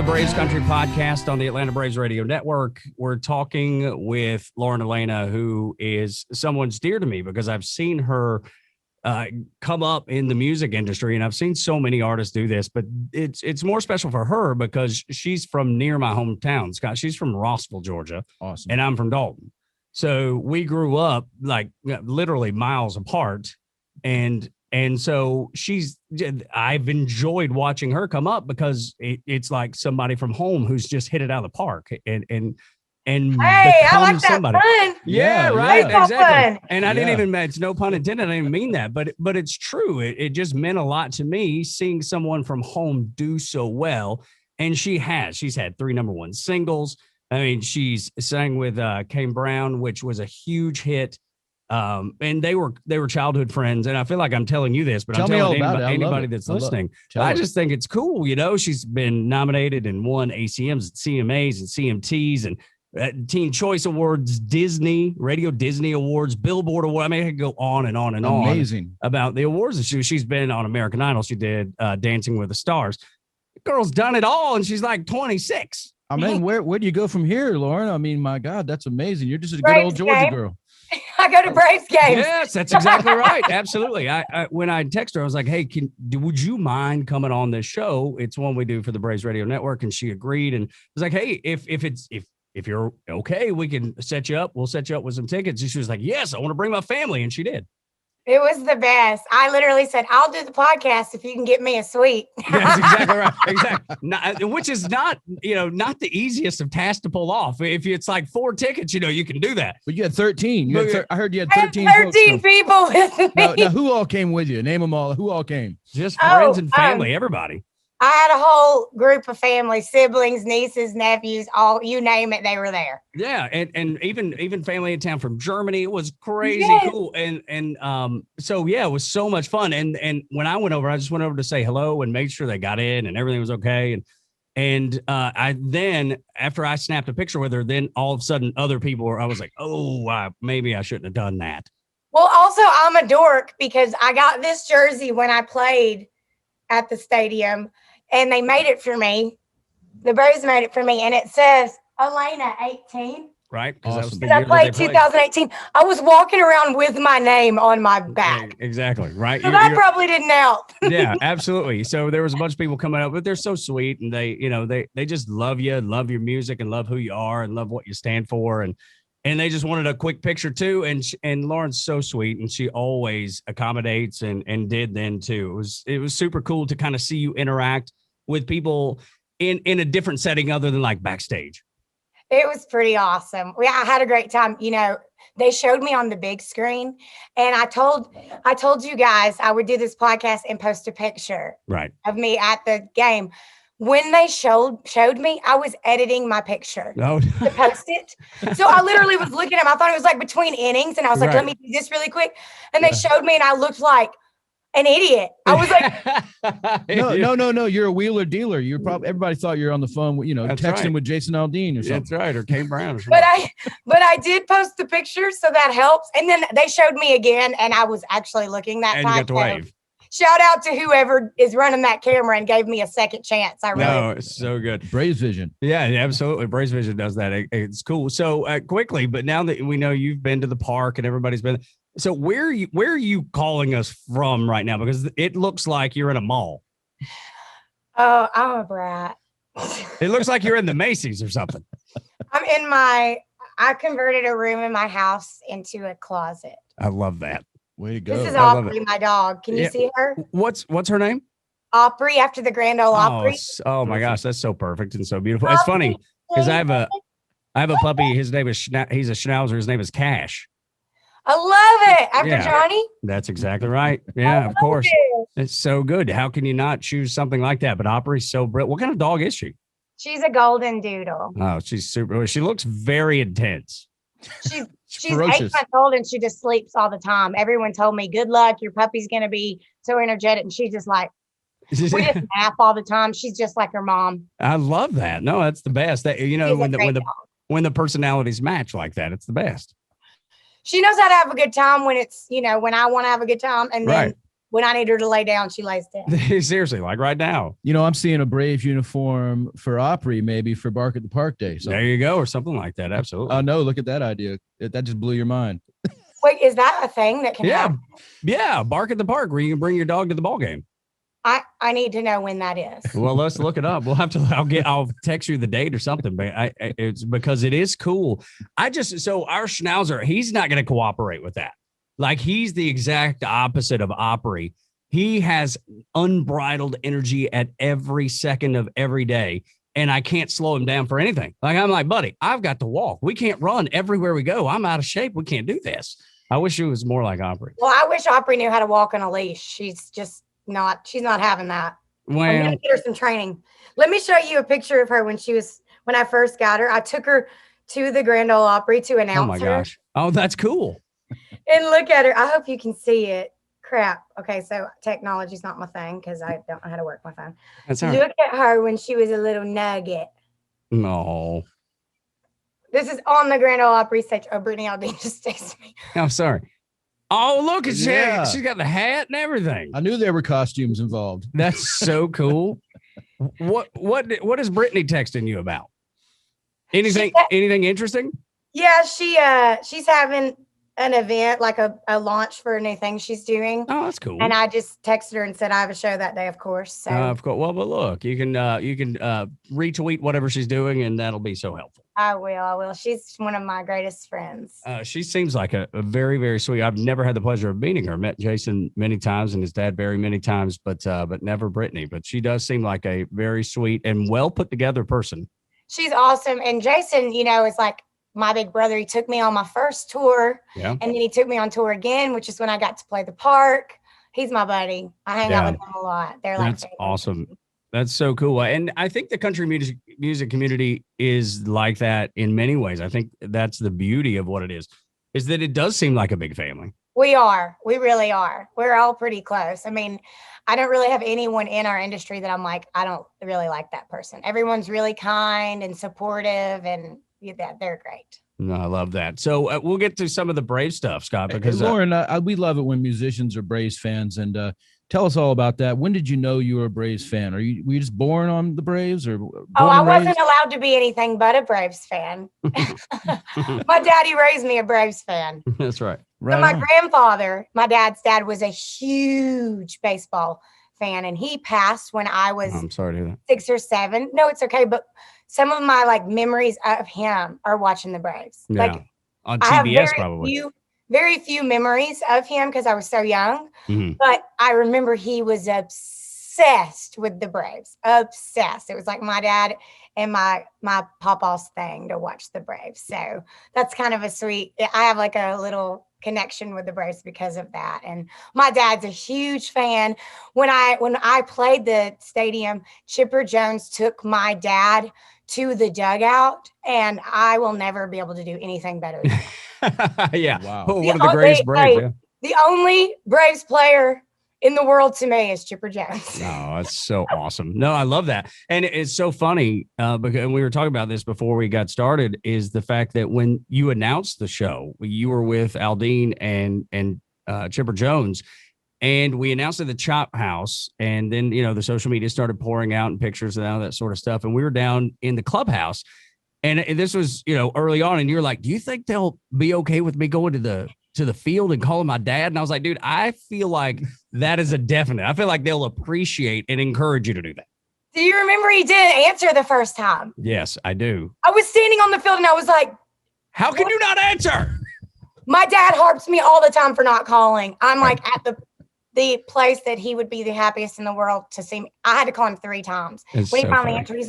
the Braves Country Podcast on the Atlanta Braves Radio Network. We're talking with Lauren Alaina, who is someone's dear to me because I've seen her come up in the music industry, and I've seen so many artists do this, but it's more special for her because she's from near my hometown, Scott. She's from Rossville, Georgia. Awesome. And I'm from Dalton. So we grew up like literally miles apart. And so I've enjoyed watching her come up because it's like somebody from home who's just hit it out of the park and hey, I like that somebody. pun. Yeah, right. Yeah. Exactly. And I didn't even, it's no pun intended. I didn't mean that, but it's true. It just meant a lot to me seeing someone from home do so well. And she's had 3 number 1 singles. I mean, she's sang with Kane Brown, which was a huge hit. And they were childhood friends. And I feel like I'm telling you this, but I'm telling anybody that's listening. I just think it's cool. You know, she's been nominated and won ACMs, and CMAs, and CMTs, and Teen Choice Awards, Radio Disney Awards, Billboard Award. I mean, I could go on and on and Amazing. on about the awards. She's been on American Idol. She did Dancing with the Stars. The girl's done it all, and she's like 26. I mean, where do you go from here, Lauren? I mean, my God, that's amazing. You're just a good old Georgia girl. I go to Braves games. Yes, that's exactly right. Absolutely. I when I texted her, I was like, "Hey, would you mind coming on this show? It's one we do for the Braves Radio Network." And she agreed. And I was like, "Hey, if you're okay, we can set you up. We'll set you up with some tickets." And she was like, "Yes, I want to bring my family," and she did. It was the best. I literally said, "I'll do the podcast if you can get me a suite." That's exactly right. Exactly. Which is not the easiest of tasks to pull off. If it's like 4 tickets, you can do that. But you had 13. I heard you had 13. 13 people with me. Now, who all came with you? Name them all. Who all came? Just friends and family, everybody. I had a whole group of family, siblings, nieces, nephews, all you name it, they were there. Yeah, and even family in town from Germany. It was crazy cool. And so yeah, it was so much fun. And when I went over, I just went over to say hello and make sure they got in and everything was okay. And I then, after I snapped a picture with her, then all of a sudden other people I was like, maybe I shouldn't have done that. Well, also I'm a dork because I got this jersey when I played at the stadium. And they made it for me. The Braves made it for me. And it says, Alaina, 18. Right. Awesome. Because I played 2018. I was walking around with my name on my back. Exactly. Right. So that probably didn't help. Yeah, absolutely. So there was a bunch of people coming up, but they're so sweet. And they just love you, love your music, and love who you are and love what you stand for. And they just wanted a quick picture too. And Lauren's so sweet, and she always accommodates and did then too. It was super cool to kind of see you interact with people in a different setting other than like backstage. It was pretty awesome. I had a great time. They showed me on the big screen, and I told you guys I would do this podcast and post a picture of me at the game. When they showed me, I was editing my picture to post it. So I literally was looking at them. I thought it was like between innings, and I was like, let me do this really quick. And they showed me, and I looked like an idiot. I was like, no. You're a wheeler dealer. You're probably, everybody thought you're on the phone, texting with Jason Aldean or something. That's right. Or Kane Brown. But I did post the picture, so that helps. And then they showed me again, and I was actually looking that time. And you got to wave. Shout out to whoever is running that camera and gave me a second chance. It's so good. Braves Vision. Yeah, absolutely. Braves Vision does that. It's cool. So quickly, but now that we know you've been to the park and everybody's been, so where are you calling us from right now? Because it looks like you're in a mall. Oh, I'm a brat. It looks like you're in the Macy's or something. I converted a room in my house into a closet. I love that. Way to go. This is Opry, my dog. Can you see her? What's her name? Opry, after the Grand Ole Opry. Oh my gosh, that's so perfect and so beautiful. It's funny because I have a puppy. His name is he's a Schnauzer. His name is Cash. I love it. After Johnny. That's exactly right. Yeah, of course. It's so good. How can you not choose something like that? But Opry's so brilliant. What kind of dog is she? She's a golden doodle. Oh, she's super. She looks very intense. She's 8 months old and she just sleeps all the time. Everyone told me, good luck, your puppy's going to be so energetic. And she's just like, we just nap all the time. She's just like her mom. I love that. No, that's the best. That when the personalities match like that, it's the best. She knows how to have a good time when it's, when I want to have a good time. And then when I need her to lay down, she lays down. Seriously, like right now. You know, I'm seeing a Braves uniform for Opry, maybe for Bark at the Park Day. There you go, or something like that. Absolutely. Oh no, look at that idea. That just blew your mind. Wait, is that a thing that can happen? Yeah, Bark at the Park, where you can bring your dog to the ball game. I need to know when that is. Well, let's look it up. We'll have to. I'll text you the date or something. But it's because it is cool. So our Schnauzer, he's not going to cooperate with that. Like he's the exact opposite of Opry. He has unbridled energy at every second of every day, and I can't slow him down for anything. Like I'm like, buddy, I've got to walk. We can't run everywhere we go. I'm out of shape. We can't do this. I wish it was more like Opry. Well, I wish Opry knew how to walk on a leash. She's not having that. Well, I'm gonna get her some training. Let me show you a picture of her when I first got her. I took her to the Grand Ole Opry to announce her. Oh my gosh. Oh, that's cool. And look at her. I hope you can see it. Crap. Okay, so technology's not my thing because I don't know how to work my phone. That's all right. Look at her when she was a little nugget. No. This is on the Grand Ole Opry stage. Oh, Brittany Aldean just texted me. I'm sorry. Oh, look at Yeah. she's got the hat and everything. I knew there were costumes involved. That's so cool. What is Brittany texting you about? Anything interesting? Yeah, she's having an event, like a launch for a new thing she's doing. Oh, that's cool. And I just texted her and said I have a show that day, of course. So Of course. Well, but look, you can retweet whatever she's doing, and that'll be so helpful. I will. She's one of my greatest friends. She seems like a very, very sweet. I've never had the pleasure of meeting her. Met Jason many times and his dad Barry many times, but never Brittany. But she does seem like a very sweet and well put together person. She's awesome. And Jason, is like my big brother. He took me on my first tour. Yeah. And then he took me on tour again, which is when I got to play the park. He's my buddy. I hang out with him a lot. They're like That's awesome. That's so cool. And I think the country music community is like that in many ways. I think that's the beauty of what it is that it does seem like a big family. We are. We really are. We're all pretty close. I mean, I don't really have anyone in our industry that I'm like, I don't really like that person. Everyone's really kind and supportive, and they're great. No, I love that. So we'll get to some of the Brave stuff, Scott, because Lauren, we love it when musicians are Braves fans, and tell us all about that. When did you know you were a Braves fan? Were you just born on the Braves, or? I wasn't allowed to be anything but a Braves fan. My daddy raised me a Braves fan. That's right. So my grandfather, my dad's dad, was a huge baseball fan, and he passed when I was I'm sorry to hear that. 6 or 7. No, it's okay. But some of my memories of him are watching the Braves. Yeah. On TBS, probably. Very few memories of him because I was so young. Mm-hmm. But I remember he was obsessed with the Braves. Obsessed. It was like my dad and my papa's thing to watch the Braves. So that's kind of a sweet. I have like a little connection with the Braves because of that. And my dad's a huge fan. When I played the stadium, Chipper Jones took my dad to the dugout, and I will never be able to do anything better than that. Yeah. Wow. One of the greatest Braves. Yeah. The only Braves player in the world to me is Chipper Jones. Oh, that's so awesome. No, I love that. And it's so funny because we were talking about this before we got started, is the fact that when you announced the show, you were with Aldean and Chipper Jones, and we announced at the Chop House, and then, the social media started pouring out and pictures and all that sort of stuff. And we were down in the clubhouse, and this was, early on, and you're like, do you think they'll be okay with me going to the field and calling my dad? And I was like, dude, I feel like that is a definite. I feel like they'll appreciate and encourage you to do that. Do you remember he didn't answer the first time? Yes, I do. I was standing on the field and I was like, how can you not answer? My dad harps me all the time for not calling. I'm like at the place that he would be the happiest in the world to see me. I had to call him 3 times. When he finally answered,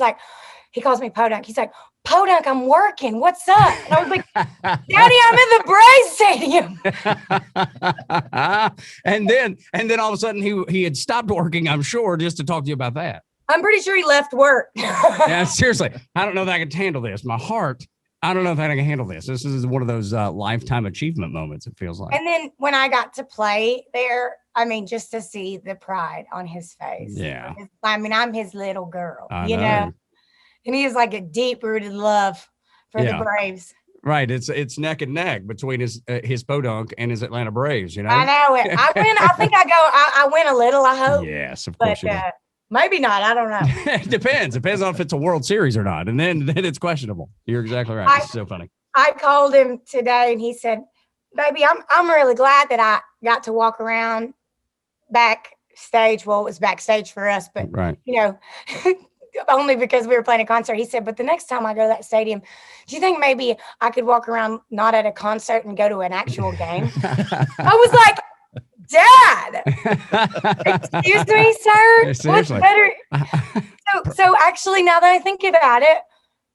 he calls me Podunk. He's like, Podunk, I'm working. What's up? And I was like, Daddy, I'm in the Braves stadium. and then all of a sudden he had stopped working, I'm sure, just to talk to you about that. I'm pretty sure he left work. Yeah, seriously. I don't know that I can handle this. My heart, I don't know if I can handle this. This is one of those lifetime achievement moments, it feels like. And then when I got to play there, just to see the pride on his face. Yeah. I'm his little girl, I know. And he has like a deep-rooted love for the Braves. Right. It's neck and neck between his podunk and his Atlanta Braves, you know? I know it. I win. I think I win a little, I hope. Yes, of course But you do. maybe not. I don't know. It depends. Depends on if it's a World Series or not. And then it's questionable. You're exactly right. It's so funny. I called him today and he said, baby, I'm really glad that I got to walk around backstage. Well, it was backstage for us, but right. Only because we were playing a concert. He said, but the next time I go to that stadium, do you think maybe I could walk around not at a concert and go to an actual game? I was like, Dad, excuse me, sir. What's better? So actually, now that I think about it,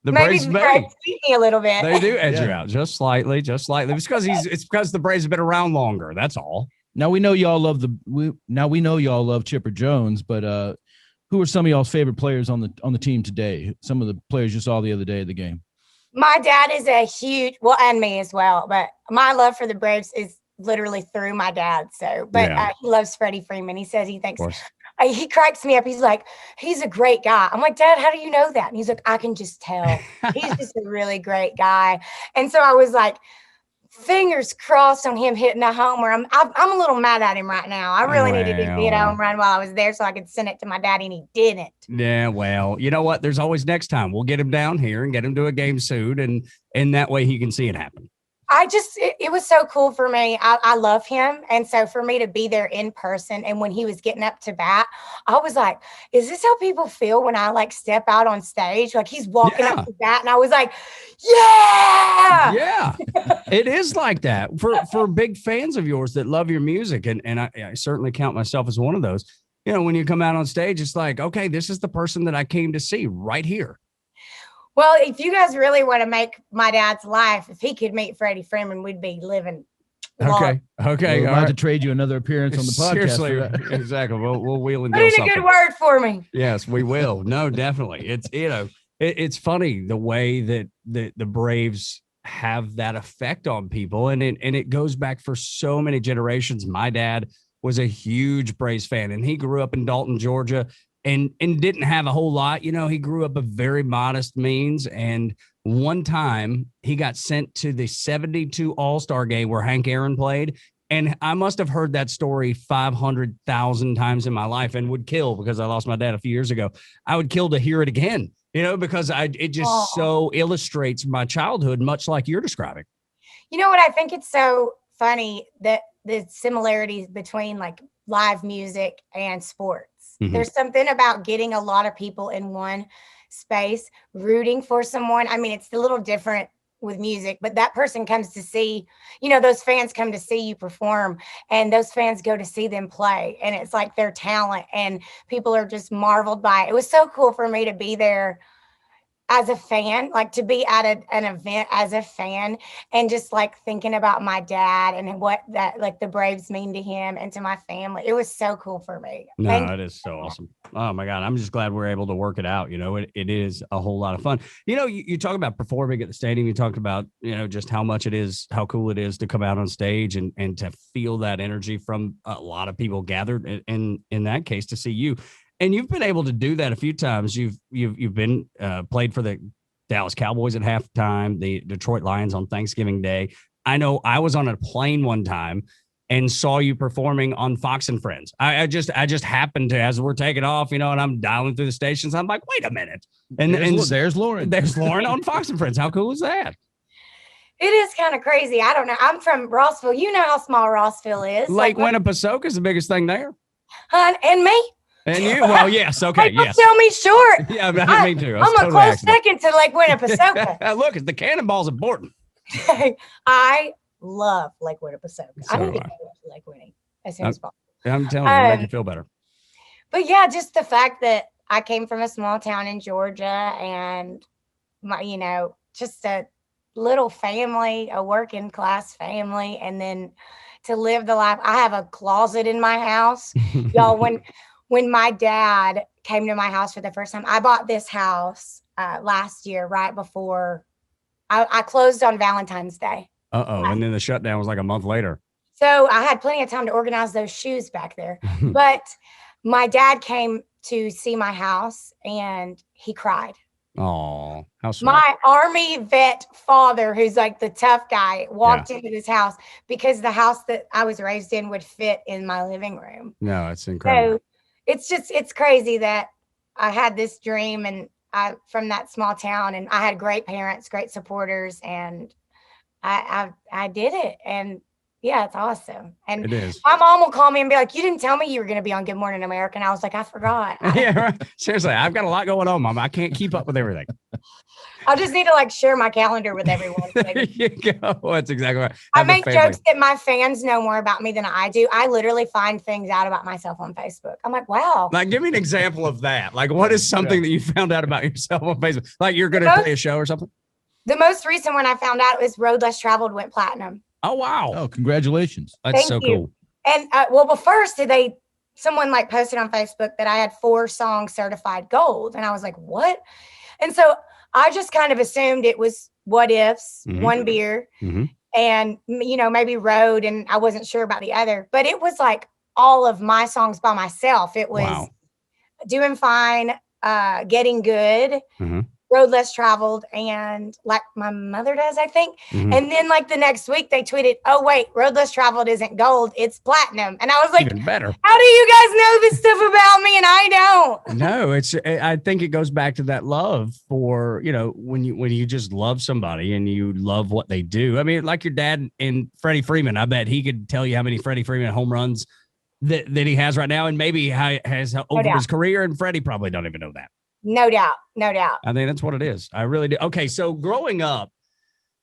maybe the Braves beat me a little bit. They do edge you out just slightly. It's because the Braves have been around longer. That's all. Now we know y'all love y'all love Chipper Jones, but who are some of y'all's favorite players on the team today? Some of the players you saw the other day at the game. My dad is a huge, and me as well, but my love for the Braves is literally through my dad. So, but he loves Freddie Freeman. He says he thinks, he cracks me up. He's like, he's a great guy. I'm like, Dad, how do you know that? And he's like, I can just tell. He's just a really great guy. And so I was like, fingers crossed on him hitting a homer. I'm a little mad at him right now. I really needed him to hit a home run while I was there so I could send it to my daddy, and he didn't. Yeah, well, you know what? There's always next time. We'll get him down here and get him to a game soon, and that way he can see it happen. It was so cool for me. I love him. And so for me to be there in person, and when he was getting up to bat, I was like, is this how people feel when I like step out on stage? Like he's walking up to bat, and I was like, yeah. Yeah, it is like that for big fans of yours that love your music. And I certainly count myself as one of those. You know, when you come out on stage, it's like, okay, this is the person that I came to see right here. Well, if you guys really want to make my dad's life, if he could meet Freddie Freeman, we'd be living. Okay. We're about to trade you another appearance on the podcast. Seriously, exactly. We'll wheel and deal deal something. Put in a good word for me. Yes, we will. No, definitely. It's it's funny the way that the Braves have that effect on people, and it goes back for so many generations. My dad was a huge Braves fan, and he grew up in Dalton, Georgia. And didn't have a whole lot. You know, he grew up of very modest means. And one time he got sent to the 72 All-Star game where Hank Aaron played. And I must have heard that story 500,000 times in my life and would kill, because I lost my dad a few years ago. I would kill to hear it again, you know, because it just so illustrates my childhood, much like you're describing. You know what? I think it's so funny that the similarities between like live music and sports. Mm-hmm. There's something about getting a lot of people in one space, rooting for someone. I mean, it's a little different with music, but that person comes to see, those fans come to see you perform, and those fans go to see them play. And it's like their talent, and people are just marveled by it. It was so cool for me to be there as a fan, like to be at an event as a fan, and just like thinking about my dad and what that like the Braves mean to him and to my family. It was so cool for me. No, it is so awesome. Oh my God. I'm just glad we're able to work it out. It is a whole lot of fun. You talk about performing at the stadium. You talked about, just how much it is, how cool it is to come out on stage and to feel that energy from a lot of people gathered in that case to see you. And you've been able to do that a few times. You've been played for the Dallas Cowboys at halftime, the Detroit Lions on Thanksgiving Day. I know I was on a plane one time and saw you performing on Fox and Friends. I just happened to, as we're taking off, and I'm dialing through the stations. I'm like, wait a minute. And there's Lauren. There's Lauren on Fox and Friends. How cool is that? It is kind of crazy. I don't know. I'm from Rossville. You know how small Rossville is. Lake Winnipesaukee is the biggest thing there. And me. And you? Well, yes. Okay. Hey, yes. Tell me short. Yeah, me too. I'm a close second to Lake Winnipesaukee. Look, the cannonball's important. I love Lake Winnipesaukee. So I need to go to Lake Winnie as soon as possible. I'm telling you, it'll make you feel better. But yeah, just the fact that I came from a small town in Georgia, and my, just a little family, a working class family, and then to live the life. I have a closet in my house, y'all. When my dad came to my house for the first time, I bought this house last year, right before I closed on Valentine's Day. And then the shutdown was like a month later. So I had plenty of time to organize those shoes back there. But my dad came to see my house, and he cried. Oh, how sweet. My Army vet father, who's like the tough guy, walked into this house because the house that I was raised in would fit in my living room. No, it's incredible. So it's crazy that I had this dream and I from that small town, and I had great parents, great supporters, and I did it. And yeah, it's awesome. And It is. my mom will call me and be like, "You didn't tell me you were going to be on Good Morning America." And I was like, "I forgot." Yeah, right. Seriously, I've got a lot going on, Mom. I can't keep up with everything. I just need to like share my calendar with everyone. There you go. That's exactly right. I Have a make family. jokes that my fans know more about me than I do. I literally find things out about myself on Facebook. I'm like, wow. Like, give me an example of that. Like, what is something that you found out about yourself on Facebook? Like, you're going to play a show or something? The most recent one I found out was Road Less Traveled went platinum. Oh, wow. Oh, congratulations. That's Thank so you. cool. And well, first someone like posted on Facebook that I had 4 songs certified gold. And I was like, what? And so I just kind of assumed it was What Ifs, One Beer, and, maybe Road. And I wasn't sure about the other, but it was like all of my songs by myself. It was Doing Fine, Getting Good, Road Less Traveled, and Like My Mother Does, I think. And then like the next week they tweeted, "Oh wait, Road Less Traveled isn't gold, it's platinum." And I was like, even better. How do you guys know this stuff about me and I don't? No, I think it goes back to that love for, when you just love somebody and you love what they do. I mean, like your dad and Freddie Freeman, I bet he could tell you how many Freddie Freeman home runs that he has right now, and maybe has over his career, and Freddie probably don't even know that. No doubt. No doubt. I think that's what it is. I really do. Okay, so growing up,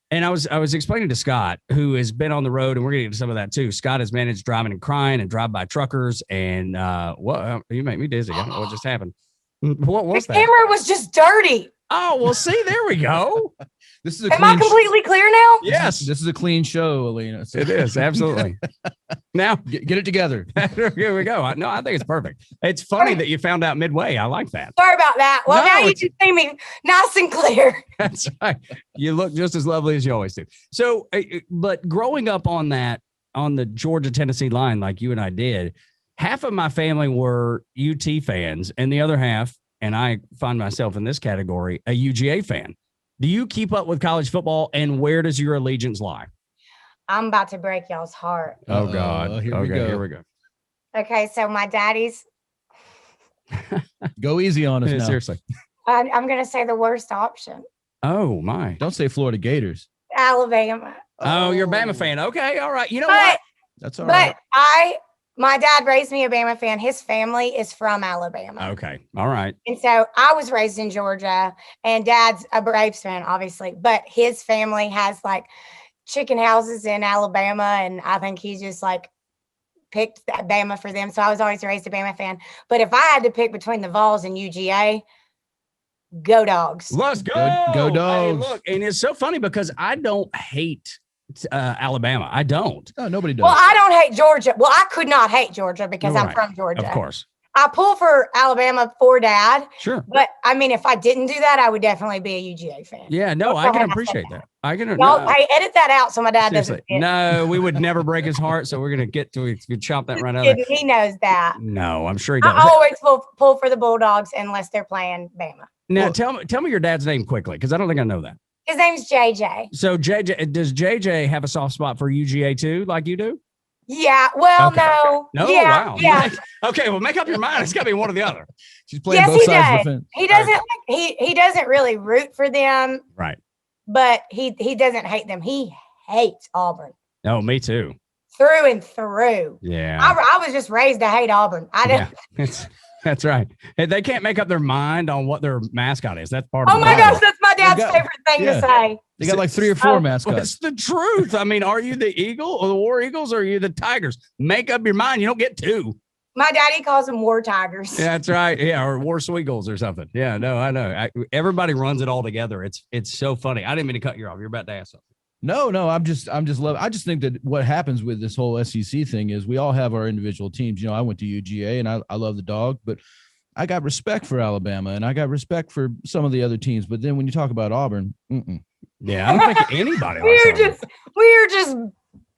and I was explaining to Scott, who has been on the road, and we're going to get to some of that too. Scott has managed Driving and Crying and Drive-By Truckers, and you make me dizzy. I don't know what just happened. What was that? The camera was just dirty. Oh, well, see, there we go. This is Am I completely clear now? Yes. This is a clean show, Alaina. So It is, absolutely. Now, get it together. here we go. No, I think it's perfect. It's funny that you found out midway. I like that. Sorry about that. Well, No, now you can see me nice and clear. That's right. You look just as lovely as you always do. So, but growing up on the Georgia-Tennessee line, like you and I did, half of my family were UT fans, and the other half, and I find myself in this category, a UGA fan. Do you keep up with college football, and where does your allegiance lie? I'm about to break y'all's heart. Oh, God. Here we go. Okay, so my daddy's. Go easy on us now. Seriously. I'm going to say the worst option. Oh, my. Don't say Florida Gators. Alabama. Oh, you're a Bama fan. Okay, all right. You know what? That's all right. My dad raised me a Bama fan. His family is from Alabama. Okay, all right. And so I was raised in Georgia, and Dad's a Braves fan, obviously, but his family has like chicken houses in Alabama, and I think he just like picked that Bama for them. So I was always raised a Bama fan. But if I had to pick between the Vols and UGA, go Dogs. Let's go. Go Dogs. Hey, look, and it's so funny because I don't hate Alabama. I don't. No, nobody does. Well, I don't hate Georgia. Well, I could not hate Georgia because I'm from Georgia. Of course. I pull for Alabama for Dad. Sure. But I mean, if I didn't do that, I would definitely be a UGA fan. Yeah, no, I can appreciate that. Hey, edit that out so my dad doesn't. No, we would never break his heart. So we're going to get to chop that right out of there. He knows that. No, I'm sure he does. I always pull for the Bulldogs unless they're playing Bama. Now, tell me your dad's name quickly, because I don't think I know that. His name's JJ. So does JJ have a soft spot for UGA too, like you do? Yeah. Well, okay. No. No. Yeah, Wow. Yeah. Okay. Well, make up your mind. It's got to be one or the other. She's playing both sides of the fence. He doesn't. He doesn't really root for them. Right. But he doesn't hate them. He hates Auburn. Oh, me too. Through and through. Yeah. I was just raised to hate Auburn. That's right. They can't make up their mind on what their mascot is. That's part of it. Oh my gosh, that's my dad's favorite thing to say. They got like 3 or 4 mascots. It's the truth. I mean, are you the Eagle or the War Eagles, or are you the Tigers? Make up your mind. You don't get 2. My daddy calls them War Tigers. Yeah, that's right. Yeah, or War Sweagles or something. Yeah, no, I know. Everybody runs it all together. It's so funny. I didn't mean to cut you off. You're about to ask something. No, I just think that what happens with this whole SEC thing is we all have our individual teams. You know, I went to UGA and I love the Dog, but I got respect for Alabama and I got respect for some of the other teams. But then when you talk about Auburn, yeah, I don't think anybody. We're just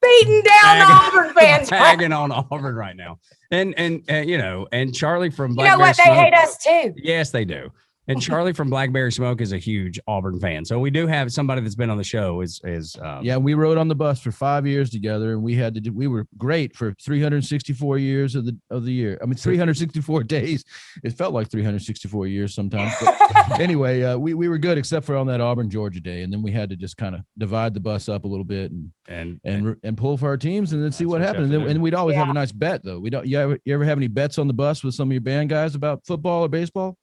beating down Auburn fans, tagging on Auburn right now, and you know, and Charlie from you know what, they hate us too. Yes, they do. And Charlie from Blackberry Smoke is a huge Auburn fan. So we do have somebody that's been on the show yeah, we rode on the bus for 5 years together, and we were great for 364 years of the year. I mean, 364 days. It felt like 364 years sometimes. But anyway, we were good except for on that Auburn Georgia day, and then we had to just kind of divide the bus up a little bit and pull for our teams and then see what happened. And we'd always have a nice bet though. You ever have any bets on the bus with some of your band guys about football or baseball?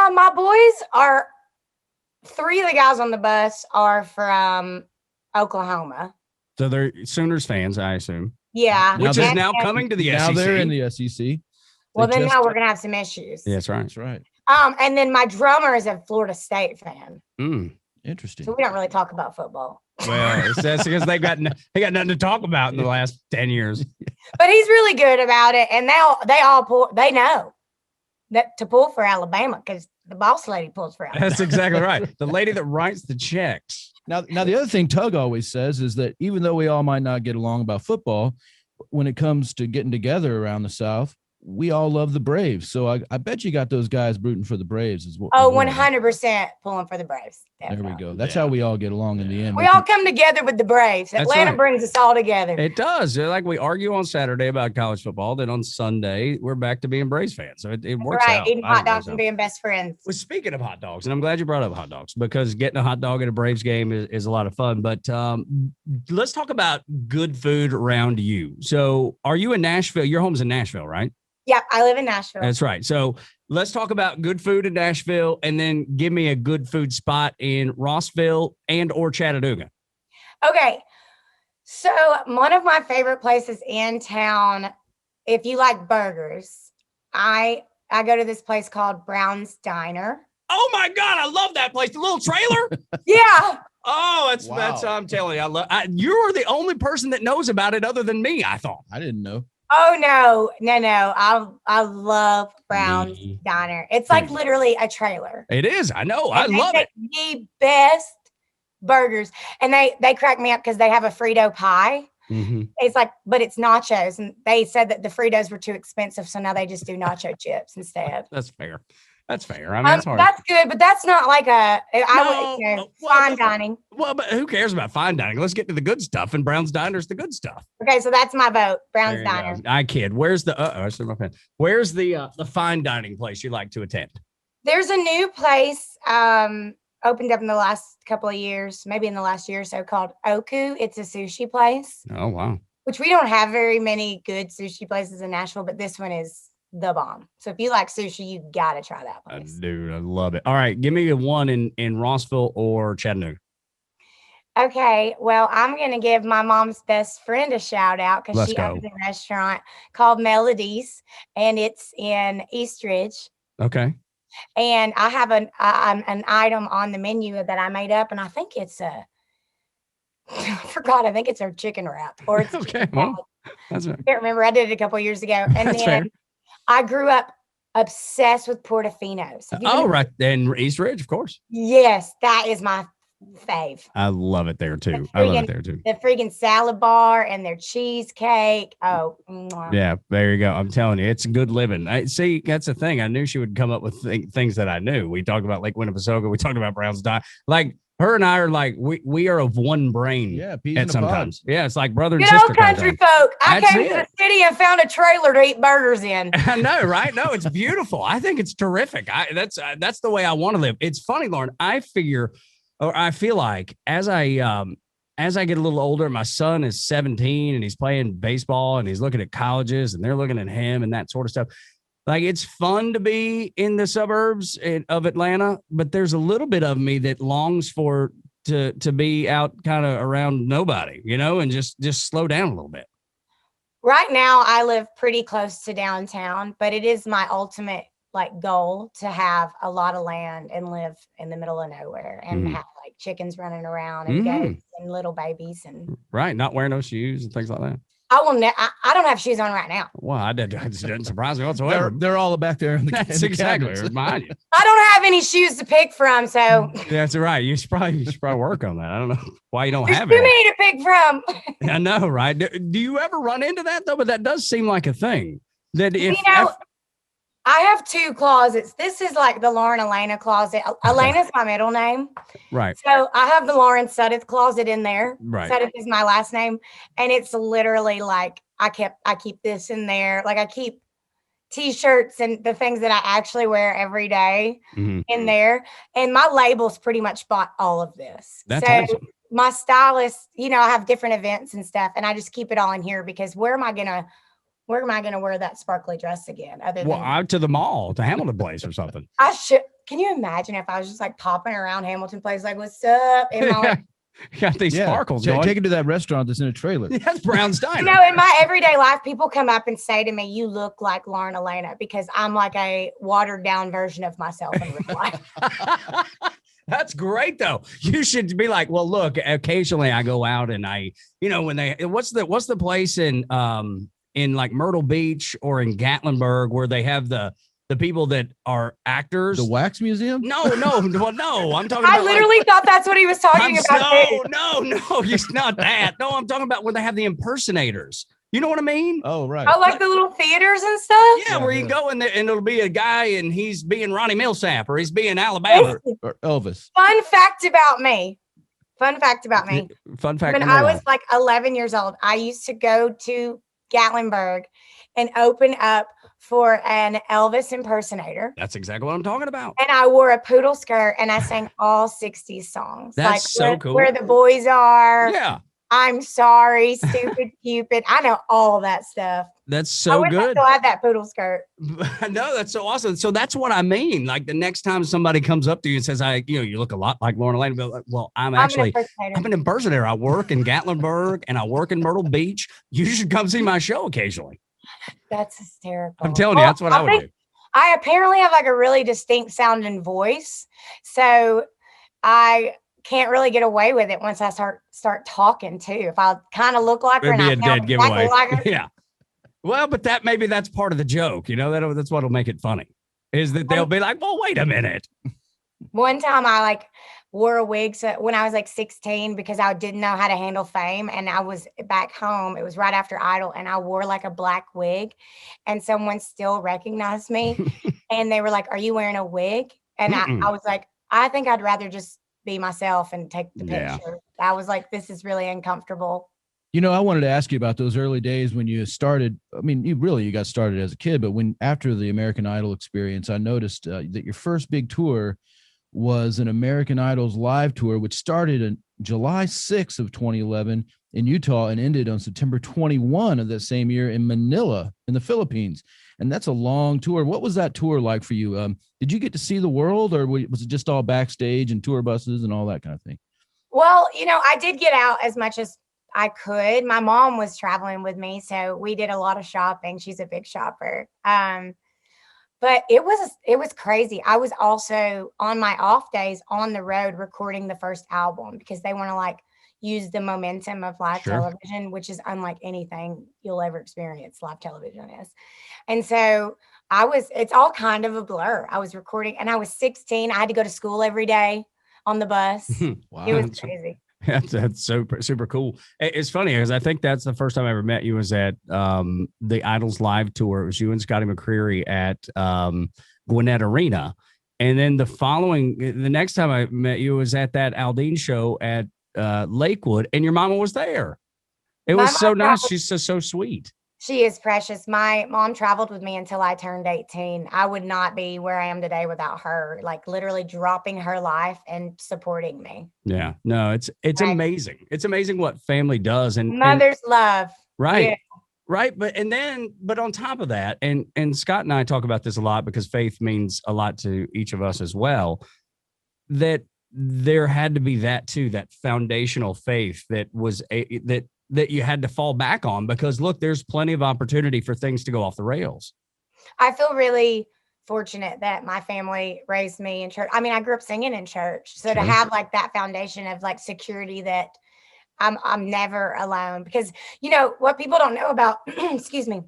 My boys are 3 of the guys on the bus are from Oklahoma. So they're Sooners fans, I assume. Yeah. Which is now coming to the SEC. Now they're in the SEC. Well, then now we're going to have some issues. Yeah, that's right. That's right. And then my drummer is a Florida State fan. Interesting. So we don't really talk about football. Well, that's because they got nothing to talk about in the last 10 years. But he's really good about it. And now they know that to pull for Alabama because the boss lady pulls for Alabama. That's exactly right. The lady that writes the checks. Now the other thing Tug always says is that even though we all might not get along about football, when it comes to getting together around the South, we all love the Braves. So I bet you got those guys rooting for the Braves as well. 100% pulling for the Braves. Definitely. There we go. That's how we all get along in the end. We all come together with the Braves. Atlanta brings us all together. It does. Like we argue on Saturday about college football, then on Sunday we're back to being Braves fans. So it works out. Right, eating hot dogs and being best friends. Well, speaking of hot dogs, and I'm glad you brought up hot dogs because getting a hot dog at a Braves game is a lot of fun. But let's talk about good food around you. So are you in Nashville? Your home's in Nashville, right? Yep, I live in Nashville. That's right. So let's talk about good food in Nashville and then give me a good food spot in Rossville and or Chattanooga. Okay. So one of my favorite places in town, if you like burgers, I go to this place called Brown's Diner. Oh my God, I love that place. The little trailer. Yeah. Oh, that's I'm telling you, you're the only person that knows about it other than me, I thought. I didn't know. Oh no. I love Brown's Diner. It's like literally a trailer. It is. I know. I love it. The best burgers. And they crack me up because they have a Frito pie. Mm-hmm. It's like, but it's nachos. And they said that the Fritos were too expensive. So now they just do nacho chips instead. That's fair. That's fair. I mean, that's good, but that's not like fine dining. Well, but who cares about fine dining? Let's get to the good stuff, and Brown's Diner's the good stuff. Okay, so that's my vote. Brown's Diner. I kid. Where's the? I see my pen. Where's the fine dining place you like to attend? There's a new place opened up in the last couple of years, maybe in the last year or so, called Oku. It's a sushi place. Oh wow! Which we don't have very many good sushi places in Nashville, but this one is the bomb. So if you like sushi, you gotta try that place. Dude, I love it. All right, give me a one in Rossville or Chattanooga. Okay, well, I'm gonna give my mom's best friend a shout out because she owns a restaurant called Melodies, and it's in Eastridge. Okay. And I have an item on the menu that I made up, and I think it's I forgot. I think it's our chicken wrap, or it's okay. Well, that's right. I can't remember. I did it a couple of years ago, and then fair. I grew up obsessed with Portofino's. Right. And East Ridge, of course. Yes, that is my fave. I love it there too. The freaking salad bar and their cheesecake. Oh, mwah. Yeah, there you go. I'm telling you, it's good living. See, that's the thing. I knew she would come up with things that I knew. We talked about Lake Winnipesaukee. We talked about Brown's Diner. Like, her and I are like, we are of one brain. Yeah, at sometimes. Yeah, it's like brother and sister. Country folk. I came to the city and found a trailer to eat burgers in. I know, right? No, it's beautiful. I think it's terrific. That's the way I want to live. It's funny, Lauren. I feel like as I get a little older, my son is 17 and he's playing baseball and he's looking at colleges and they're looking at him and that sort of stuff. Like, it's fun to be in the suburbs of Atlanta, but there's a little bit of me that longs to be out kind of around nobody, and just slow down a little bit. Right now, I live pretty close to downtown, but it is my ultimate goal to have a lot of land and live in the middle of nowhere and have chickens running around and goats and little babies and not wearing no shoes and things like that. I will. I don't have shoes on right now. Well, it doesn't surprise me whatsoever. They're all back there. That's exactly behind you. I don't have any shoes to pick from, so that's right. You should probably work on that. I don't know why you don't have too many to pick from. I know, right? Do you ever run into that though? But that does seem like a thing. That I have 2 closets. This is like the Lauren Alaina closet. Alaina's my middle name. Right. So I have the Lauren Sudeth closet in there. Right. Sudeth is my last name. And it's literally like I keep this in there. Like I keep t-shirts and the things that I actually wear every day in there. And my labels pretty much bought all of this. That's so awesome. My stylist, you know, I have different events and stuff, and I just keep it all in here because where am I gonna wear that sparkly dress again? Other than out to the mall, to Hamilton Place or something. I should. Can you imagine if I was just like popping around Hamilton Place, like, what's up? And my got these sparkles going. Take it to that restaurant that's in a trailer. That's Brown's Diner. You know, in my everyday life, people come up and say to me, "You look like Lauren Alaina," because I'm like a watered down version of myself in real life. That's great though. You should be like, well, look, occasionally I go out and I, you know, when what's the place in like Myrtle Beach or in Gatlinburg where they have the people that are actors? The Wax Museum? No. Well, no, I'm talking I about literally thought that's what he was talking about. No, it's not that. No, I'm talking about where they have the impersonators. You know what I mean? Oh, right. Oh, like the little theaters and stuff? Yeah, where you can go in there and it'll be a guy and he's being Ronnie Millsap or he's being Alabama. Or Elvis. Fun fact about me. Fun fact. When I was like 11 years old, I used to go to Gatlinburg and open up for an Elvis impersonator. That's exactly what I'm talking about. And I wore a poodle skirt and I sang all 60s songs. That's like so cool. Where the Boys Are. Yeah. I'm Sorry, Stupid Cupid. I know all that stuff. That's so good. I had that poodle skirt. No, that's so awesome. So that's what I mean. Like the next time somebody comes up to you and says, you look a lot like Lauren Alaina. Well, I'm an impersonator. I work in Gatlinburg and I work in Myrtle Beach. You should come see my show occasionally. That's hysterical. I'm telling you, that's what I would do. I apparently have like a really distinct sounding voice. So I can't really get away with it once I start talking too. If I kind of look like her, it'd be a dead giveaway. Like her. Yeah. Well, but that's part of the joke. You know, that's what'll make it funny is that they'll be like, well, wait a minute. One time I like wore a wig when I was like 16 because I didn't know how to handle fame. And I was back home. It was right after Idol. And I wore like a black wig and someone still recognized me. And they were like, are you wearing a wig? And I was like, I think I'd rather just be myself and take the picture. I was like, this is really uncomfortable. You know, I wanted to ask you about those early days when you started. I mean, you got started as a kid, but after the American Idol experience, I noticed that your first big tour was an American Idol's live tour, which started on July 6th of 2011 in Utah and ended on September 21 of that same year in Manila in the Philippines. And that's a long tour. What was that tour like for you? Did you get to see the world, or was it just all backstage and tour buses and all that kind of thing? Well, you know, I did get out as much as I could. My mom was traveling with me, so we did a lot of shopping. She's a big shopper. But it was crazy. I was also on my off days on the road recording the first album because they want to like use the momentum of live television, which is unlike anything you'll ever experience. Live television is. And so it's all kind of a blur. I was recording and I was 16. I had to go to school every day on the bus. Wow. It was crazy. That's super, super cool. It's funny because I think that's the first time I ever met you was at the Idols live tour. It was you and Scotty McCreery at Gwinnett Arena. And then the next time I met you was at that Aldine show at Lakewood, and your mama was there. It was so nice. She's so sweet. She is precious. My mom traveled with me until I turned 18. I would not be where I am today without her, like literally dropping her life and supporting me. Yeah, no, it's amazing. It's amazing what family does. And mother's love. Right. Yeah. Right. But on top of that, and Scott and I talk about this a lot because faith means a lot to each of us as well, that there had to be that too, that foundational faith that was that you had to fall back on because look, there's plenty of opportunity for things to go off the rails. I feel really fortunate that my family raised me in church. I mean, I grew up singing in church. So to have like that foundation of like security that I'm never alone because, you know, what people don't know about, excuse me,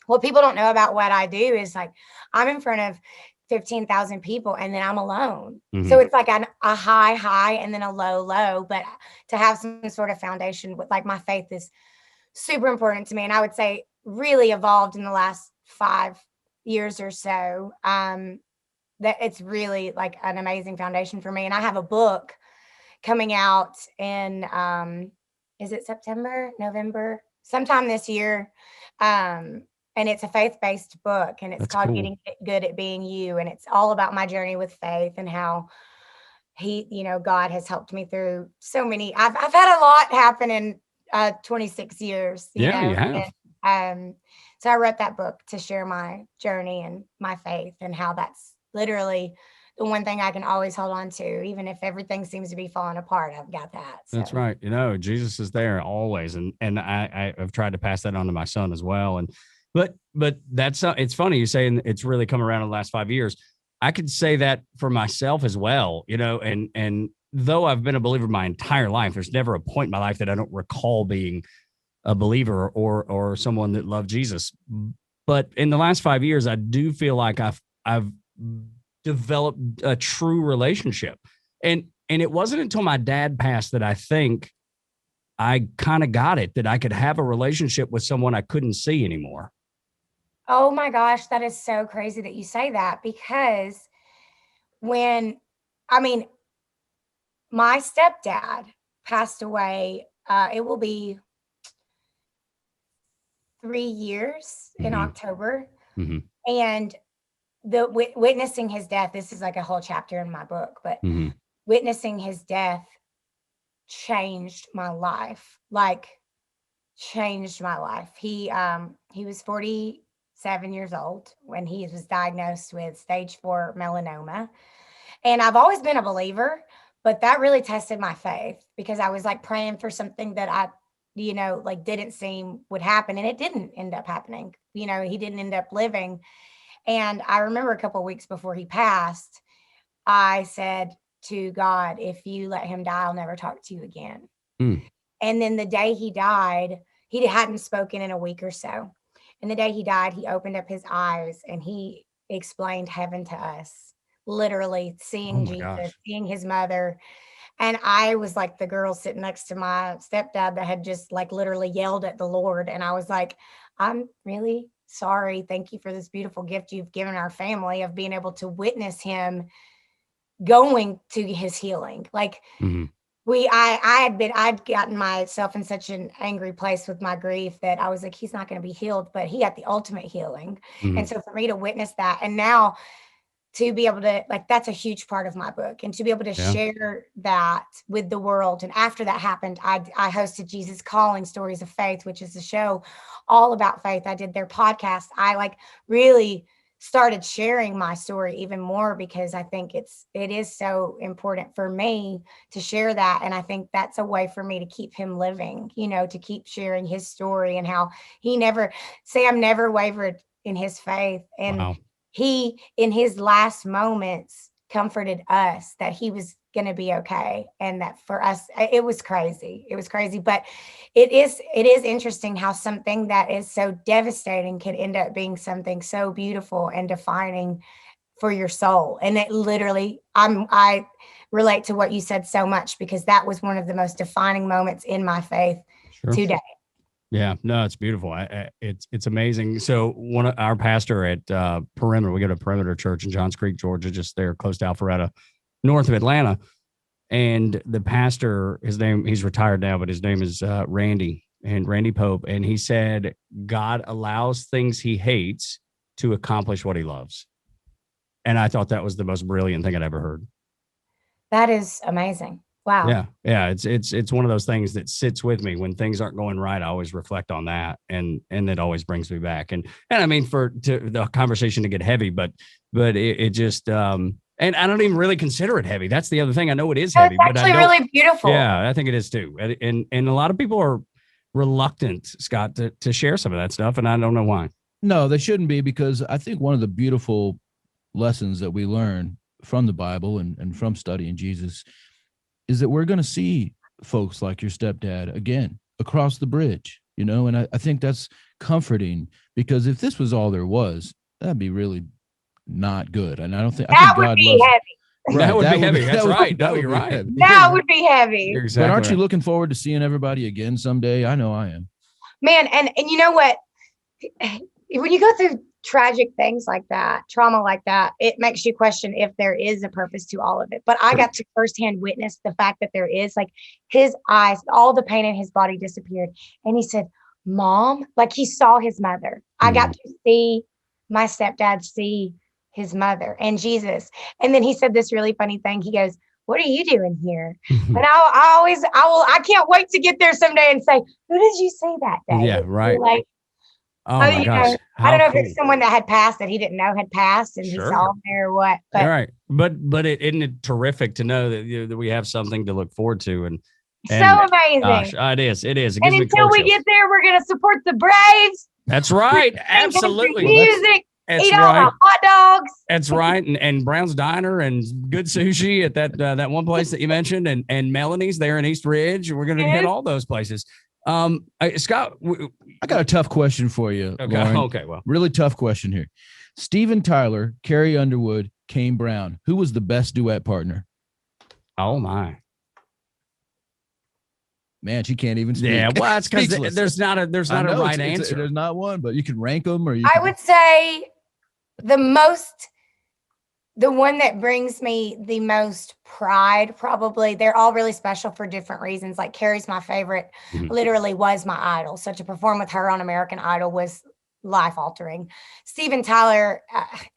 what people don't know about what I do is like, I'm in front of 15,000 people and then I'm alone. Mm-hmm. So it's like a high and then a low, but to have some sort of foundation with like my faith is super important to me. And I would say really evolved in the last 5 years or so, that it's really like an amazing foundation for me. And I have a book coming out in, is it September, November, sometime this year. And it's a faith-based book, and it's That's called cool. Getting Good at Being You. And it's all about my journey with faith and how God has helped me through so many. I've had a lot happen in 26 years, You have. And, so I wrote that book to share my journey and my faith, and how that's literally the one thing I can always hold on to, even if everything seems to be falling apart. I've got that. So. That's right. Jesus is there always. And I've tried to pass that on to my son as well. And, but that's, it's funny you saying it's really come around in the last 5 years. I could say that for myself as well, and though I've been a believer my entire life, there's never a point in my life that I don't recall being a believer or someone that loved Jesus. But in the last 5 years, I do feel like I've developed a true relationship. And it wasn't until my dad passed that I think I kind of got it, that I could have a relationship with someone I couldn't see anymore. Oh my gosh, that is so crazy that you say that, because my stepdad passed away. It will be 3 years in October. Mm-hmm. And the witnessing his death, this is like a whole chapter in my book, but witnessing his death changed my life, He was 47 years old when he was diagnosed with stage 4 melanoma. And I've always been a believer, but that really tested my faith, because I was like praying for something that I didn't seem would happen. And it didn't end up happening. He didn't end up living. And I remember a couple of weeks before he passed, I said to God, if you let him die, I'll never talk to you again. And then the day he died, he hadn't spoken in a week or so. And the day he died, he opened up his eyes and he explained heaven to us, literally seeing Jesus, seeing his mother. And I was like the girl sitting next to my stepdad that had just like literally yelled at the Lord. And I was like, I'm really sorry. Thank you for this beautiful gift you've given our family of being able to witness him going to his healing. Like I'd gotten myself in such an angry place with my grief that I was like, he's not going to be healed, but he got the ultimate healing. And so for me to witness that, and now to be able to, that's a huge part of my book, and to be able to share that with the world. And after that happened, I hosted Jesus Calling Stories of Faith, which is a show all about faith. I did their podcast. I really started sharing my story even more, because I think it is so important for me to share that. And I think that's a way for me to keep him living, to keep sharing his story, and how Sam never wavered in his faith. And he, in his last moments, comforted us that he was going to be okay. And that for us, it was crazy. But it is interesting how something that is so devastating can end up being something so beautiful and defining for your soul. And it literally, I relate to what you said so much, because that was one of the most defining moments in my faith today. Yeah, no, it's beautiful. It's amazing. So one of our pastor at Perimeter, we go to Perimeter Church in Johns Creek, Georgia, just there close to Alpharetta, north of Atlanta. And the pastor, he's retired now, but his name is Randy Pope. And he said, God allows things he hates to accomplish what he loves. And I thought that was the most brilliant thing I'd ever heard. That is amazing. Wow. Yeah. It's one of those things that sits with me when things aren't going right. I always reflect on that, and it always brings me back. And I mean, to the conversation to get heavy, but it just, and I don't even really consider it heavy. That's the other thing. I know it is heavy, but actually really beautiful. Yeah, I think it is too. And a lot of people are reluctant, Scott, to share some of that stuff, and I don't know why. No, they shouldn't be, because I think one of the beautiful lessons that we learn from the Bible and from studying Jesus is that we're going to see folks like your stepdad again across the bridge, and I think that's comforting, because if this was all there was, that'd be really not good. And I think God loves heavy. Right, that would be heavy. That's right. No, you're right. That would be heavy. But aren't you looking forward to seeing everybody again someday? I know I am. Man, and you know what? When you go through tragic things like that, trauma like that, it makes you question if there is a purpose to all of it. But I got to firsthand witness the fact that there is. Like, his eyes, all the pain in his body disappeared. And he said, Mom, like he saw his mother. I got to see my stepdad see his mother and Jesus. And then he said this really funny thing. He goes, what are you doing here? And I can't wait to get there someday and say, who did you see that day? Yeah, right. Like, oh my gosh. I don't know if it's someone that had passed that he didn't know had passed and he saw him there or what. But, right. But isn't it terrific to know that, that we have something to look forward to? And so amazing. Gosh, it is. It is. It and until we get there, we're going to support the Braves. That's right. Absolutely. Music. Eat all the hot dogs. That's right. And Brown's Diner and good sushi at that one place that you mentioned, and Melanie's there in East Ridge. We're going to hit all those places. Scott, I got a tough question for you. Okay. Lauren. Okay. Well, really tough question here. Steven Tyler, Carrie Underwood, Kane Brown. Who was the best duet partner? Oh my. Man, she can't even speak. Yeah, well, it's because there's not a right answer. There's not one, but you can rank them, or I would say the one that brings me the most pride, probably. They're all really special for different reasons. Like, Carrie's my favorite, literally was my idol. So to perform with her on American Idol was life altering. Steven Tyler,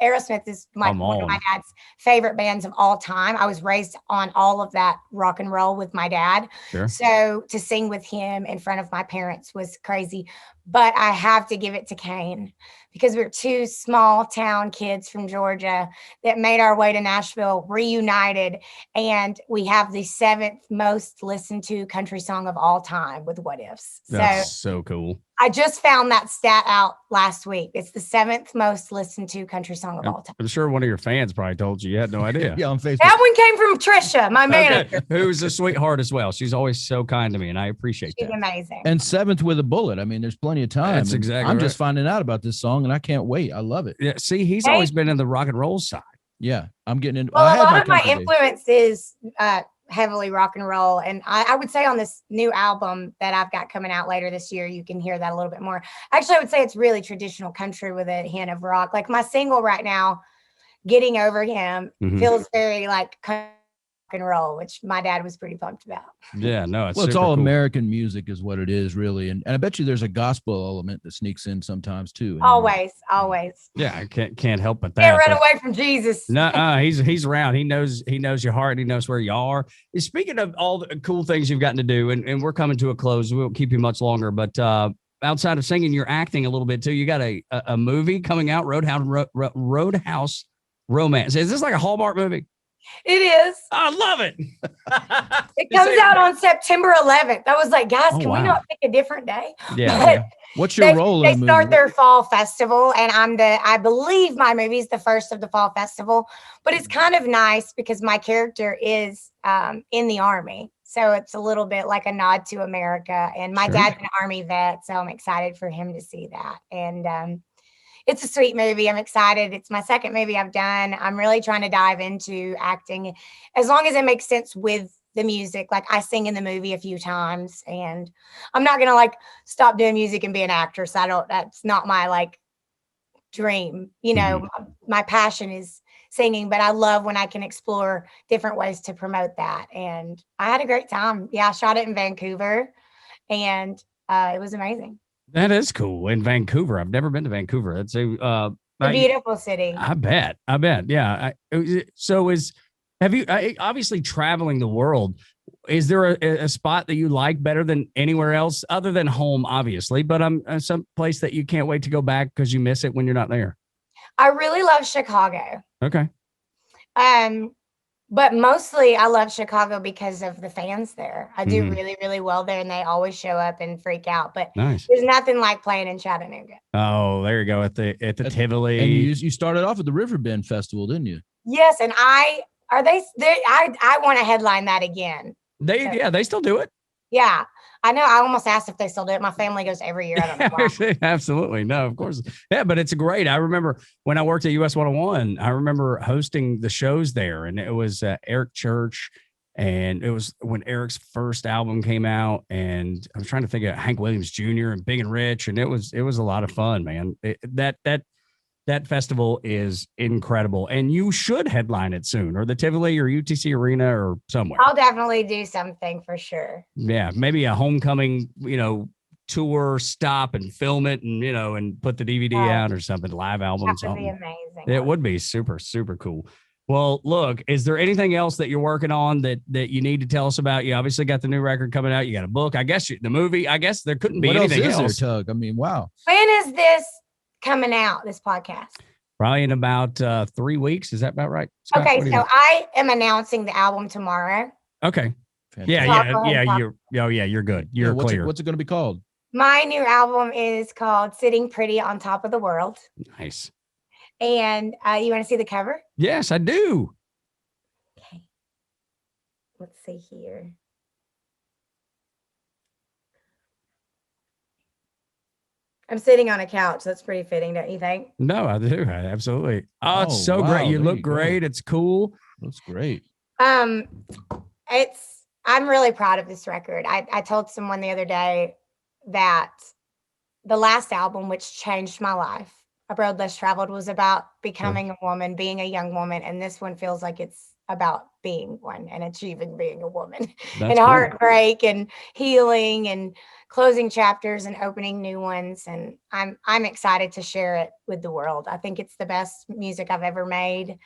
Aerosmith is one of my dad's favorite bands of all time. I was raised on all of that rock and roll with my dad. Sure. So to sing with him in front of my parents was crazy. But I have to give it to Kane, because we're two small town kids from Georgia that made our way to Nashville, reunited, and we have the 7th most listened to country song of all time with What Ifs. That's so cool. I just found that stat out last week. It's the 7th most listened to country song of all time. I'm sure one of your fans probably told you. You had no idea. Yeah, on Facebook. That one came from Trisha, my manager. Who's a sweetheart as well. She's always so kind to me, and I appreciate that. She's amazing. And 7th with a bullet. I mean, there's plenty of time. That's exactly I'm just finding out about this song, and I can't wait. I love it. Yeah, see, he's always been in the rock and roll side. Yeah, I'm getting into. Well, a lot of my influence is heavily rock and roll, and I would say on this new album that I've got coming out later this year, you can hear that a little bit more. Actually, I would say it's really traditional country with a hint of rock. Like my single right now, Getting Over Him, feels very like country and roll, which my dad was pretty pumped about. Yeah, no, it's all cool. American music is what it is, really, and I bet you there's a gospel element that sneaks in sometimes too. Always. Yeah, I can't help but that. Can't run away from Jesus. No, he's around. He knows your heart. He knows where you are. Speaking of all the cool things you've gotten to do, and we're coming to a close. We won't keep you much longer, but outside of singing, you're acting a little bit too. You got a movie coming out, Roadhouse Romance. Is this like a Hallmark movie? It is. I love it. It comes out on September 11th. I was like, guys, can we not pick a different day? Yeah. What's your role in the movie? They start their fall festival, and I believe my movie is the first of the fall festival, but it's kind of nice because my character is in the Army. So it's a little bit like a nod to America, and my dad's an Army vet. So I'm excited for him to see that. And, it's a sweet movie. I'm excited. It's my second movie I've done. I'm really trying to dive into acting as long as it makes sense with the music. Like, I sing in the movie a few times, and I'm not going to like stop doing music and be an actress. That's not my like dream. You know, my passion is singing, but I love when I can explore different ways to promote that. And I had a great time. Yeah. I shot it in Vancouver, and it was amazing. That is cool. In Vancouver. I've never been to Vancouver. It's a beautiful city. I bet. Yeah. Have you obviously traveling the world? Is there a spot that you like better than anywhere else other than home, obviously, but some place that you can't wait to go back because you miss it when you're not there? I really love Chicago. Okay. But mostly I love Chicago because of the fans there. I do really, really well there, and they always show up and freak out. But there's nothing like playing in Chattanooga. Oh, there you go at the Tivoli. And you started off at the Riverbend Festival, didn't you? Yes, and I want to headline that again. They still do it. Yeah, I know. I almost asked if they still do it. My family goes every year. I don't know why. Absolutely. No, of course. Yeah, but it's great. I remember when I worked at US 101, I remember hosting the shows there, and it was Eric Church, and it was when Eric's first album came out, and I was trying to think of Hank Williams Jr. and Big and Rich, and it was a lot of fun, man. That festival is incredible, and you should headline it soon, or the Tivoli or UTC Arena or somewhere. I'll definitely do something for sure. Yeah, maybe a homecoming, tour stop and film it, and and put the DVD out or something, live album. That would be amazing. It would be super, super cool. Well, look, is there anything else that you're working on that you need to tell us about? You obviously got the new record coming out. You got a book. I guess the movie. I guess there couldn't be anything else. What else is there, Tug? I mean, wow. When is this coming out, this podcast? Probably in about 3 weeks. Is that about right, Scott? Okay, so I am announcing the album tomorrow. Okay. Fantastic. You're good. You're clear. What's it going to be called? My new album is called Sitting Pretty on Top of the World. Nice. And you want to see the cover? Yes, I do. Okay. Let's see here. I'm sitting on a couch. That's pretty fitting, don't you think? No, I do. Absolutely. Oh, it's so great. You look great. It's cool. Looks great. I'm really proud of this record. I told someone the other day that the last album, which changed my life, A Road Less Traveled, was about becoming a woman, being a young woman. And this one feels like it's about being one and achieving being a woman. And heartbreak and healing and closing chapters and opening new ones. And I'm excited to share it with the world. I think it's the best music I've ever made.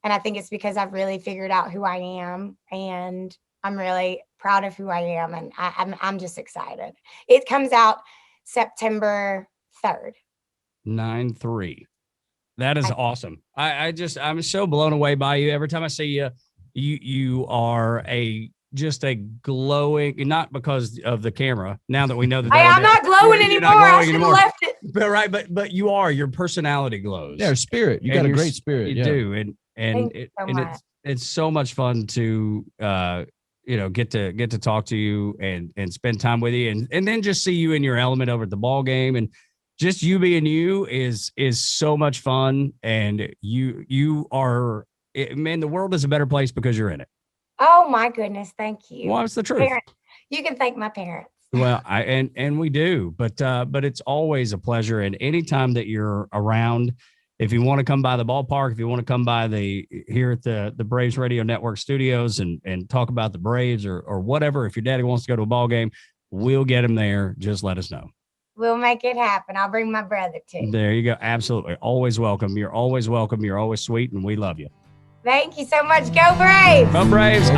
And I think it's because I've really figured out who I am, and I'm really proud of who I am. And I'm just excited. It comes out September 3rd. 9/3. That is awesome. I'm so blown away by you. Every time I see you, you are just a glowing, not because of the camera. Now that we know that I'm not glowing anymore. I should have left it. But you are. Your personality glows. Yeah, spirit. You got a great spirit. You do, and it's so much fun to get to talk to you and spend time with you, and then just see you in your element over at the ball game, and just you being you is so much fun. And you are, man, the world is a better place because you're in it. Oh my goodness. Thank you. Well, it's the truth. You can thank my parents. Well, and we do, but it's always a pleasure. And anytime that you're around, if you want to come by the ballpark, if you want to come by here at the Braves Radio Network studios and talk about the Braves or whatever, if your daddy wants to go to a ball game, we'll get him there. Just let us know. We'll make it happen. I'll bring my brother too. There you go. Absolutely. Always welcome. You're always welcome. You're always sweet, and we love you. Thank you so much. Go Braves. Go Braves.